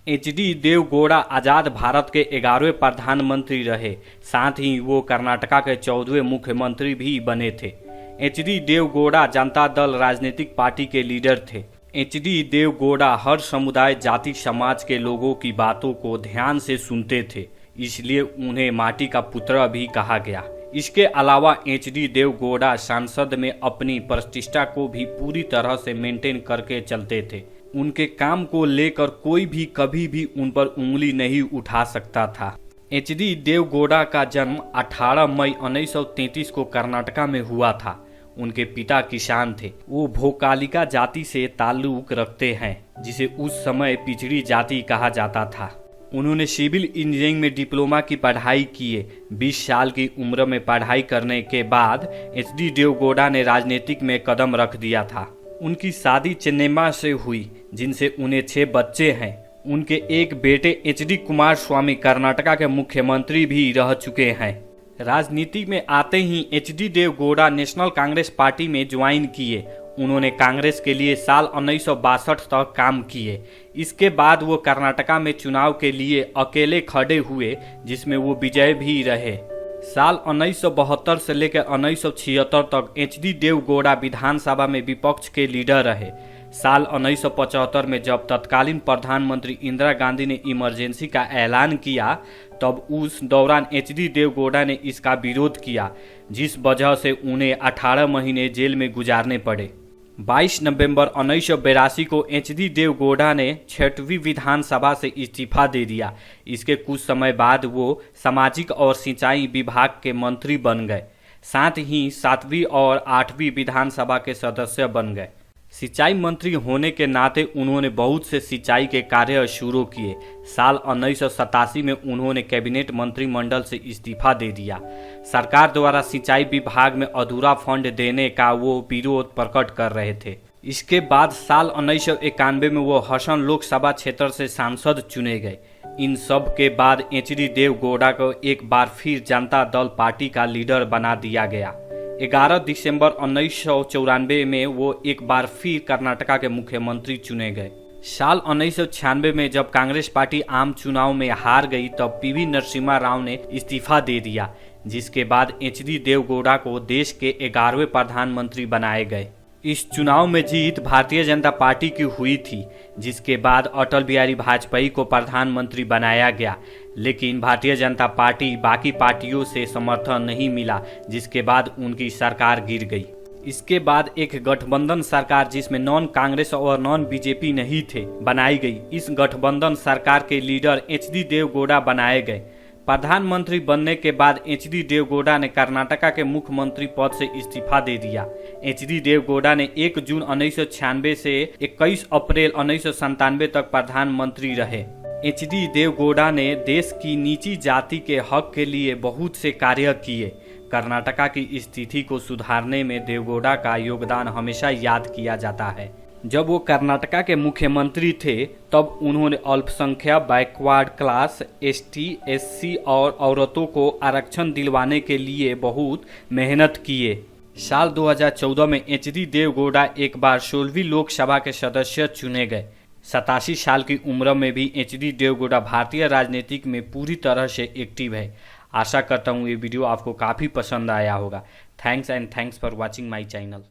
HD. Deve Gowda आज़ाद भारत के 11वें प्रधानमंत्री रहे। साथ ही वो कर्नाटका के 14वें मुख्यमंत्री भी बने थे। एच.डी. देवगौड़ा जनता दल राजनीतिक पार्टी के लीडर थे। एच.डी. देवगौड़ा हर समुदाय जाति समाज के लोगों की बातों को ध्यान से सुनते थे, इसलिए उन्हें माटी का पुत्र भी कहा गया। इसके अलावा एच.डी. देवगौड़ा संसद में अपनी प्रतिष्ठा को भी पूरी तरह से मेंटेन करके चलते थे। उनके काम को लेकर कोई भी कभी भी उन पर उंगली नहीं उठा सकता था। एच.डी. देवगौड़ा का जन्म 18 मई 1933 को कर्नाटका में हुआ था। उनके पिता किसान थे। वो भोकालिका जाति से ताल्लुक रखते हैं, जिसे उस समय पिछड़ी जाति कहा जाता था। उन्होंने सिविल इंजीनियरिंग में डिप्लोमा की पढ़ाई किए। 20 साल की उम्र में पढ़ाई करने के बाद एच.डी. देवगौड़ा ने राजनीतिक में कदम रख दिया था। उनकी शादी चेन्नम्मा से हुई, जिनसे उन्हें 6 बच्चे हैं। उनके एक बेटे एच.डी. कुमारस्वामी कर्नाटका के मुख्यमंत्री भी रह चुके हैं। राजनीति में आते ही HD. Deve Gowda national Congress party में ज्वाइन किए। उन्होंने कांग्रेस के लिए साल 1962 तक काम किए। इसके बाद वो कर्नाटका में चुनाव के लिए अकेले खड़े हुए, जिसमें वो विजयी भी रहे। साल 1972 से लेकर 1976 तक एच.डी. देवगौड़ा विधानसभा में विपक्ष के लीडर रहे। साल 1975 में जब तत्कालीन प्रधानमंत्री इंदिरा गांधी ने इमरजेंसी का ऐलान किया, तब उस दौरान एच.डी. देवगौड़ा ने इसका विरोध किया, जिस वजह से उन्हें 18 महीने जेल में गुजारने पड़े। 22 नवंबर 1982 को एच.डी. देवगौड़ा ने 6वीं विधानसभा से इस्तीफा दे दिया। इसके कुछ समय बाद वो सामाजिक और सिंचाई विभाग के मंत्री बन गए। साथ ही 7वीं और 8वीं विधानसभा के सदस्य बन गए। सिंचाई मंत्री होने के नाते उन्होंने बहुत से सिंचाई के कार्य शुरू किए। साल 1987 में उन्होंने कैबिनेट मंत्रिमंडल से इस्तीफा दे दिया। सरकार द्वारा सिंचाई विभाग में अधूरा फंड देने का वो विरोध प्रकट कर रहे थे। इसके बाद साल 1991 में वो हसन लोकसभा क्षेत्र से सांसद चुने गए। इन सब के बाद एच.डी. देवगौड़ा को एक बार फिर जनता दल पार्टी का लीडर बना दिया गया। 11 दिसंबर 1994 में वो एक बार फिर कर्नाटका के मुख्यमंत्री चुने गए। साल 1996 में जब कांग्रेस पार्टी आम चुनाव में हार गई, तब पी.वी. नरसिम्हा राव ने इस्तीफा दे दिया, जिसके बाद एच.डी. देवगौड़ा को देश के 11वें प्रधानमंत्री बनाए गए। इस चुनाव में जीत भारतीय जनता पार्टी की हुई थी, जिसके बाद अटल बिहारी वाजपेयी को प्रधानमंत्री बनाया गया। लेकिन भारतीय जनता पार्टी बाकी पार्टियों से समर्थन नहीं मिला, जिसके बाद उनकी सरकार गिर गई। इसके बाद एक गठबंधन सरकार, जिसमें नॉन कांग्रेस और नॉन बीजेपी नहीं थे, बनाई गई। इस गठबंधन सरकार के लीडर एच.डी. देवगौड़ा बनाए गए। प्रधानमंत्री बनने के बाद एच.डी. देवगौड़ा ने कर्नाटका के मुख्यमंत्री पद से इस्तीफा दे दिया। एच.डी. देवगौड़ा ने 1 जून 1996 से 21 अप्रैल 1997 तक प्रधानमंत्री रहे। एच.डी. देवगौड़ा ने देश की नीची जाति के हक के लिए बहुत से कार्य किए। कर्नाटका की स्थिति को सुधारने में देवगौड़ा का योगदान हमेशा याद किया जाता है। जब वो कर्नाटका के मुख्यमंत्री थे, तब उन्होंने अल्पसंख्यक, बैकवर्ड क्लास, एस.टी., एस.सी. और औरतों को आरक्षण दिलवाने के लिए बहुत मेहनत किए। साल 2014 में एच.डी. देवगौड़ा एक बार 16वीं लोकसभा के सदस्य चुने गए। 87 साल की उम्र में भी एच.डी. देवगौड़ा भारतीय राजनीतिक में पूरी तरह से एक्टिव है। आशा करता हूँ ये वीडियो आपको काफ़ी पसंद आया होगा। Thanks for watching my channel.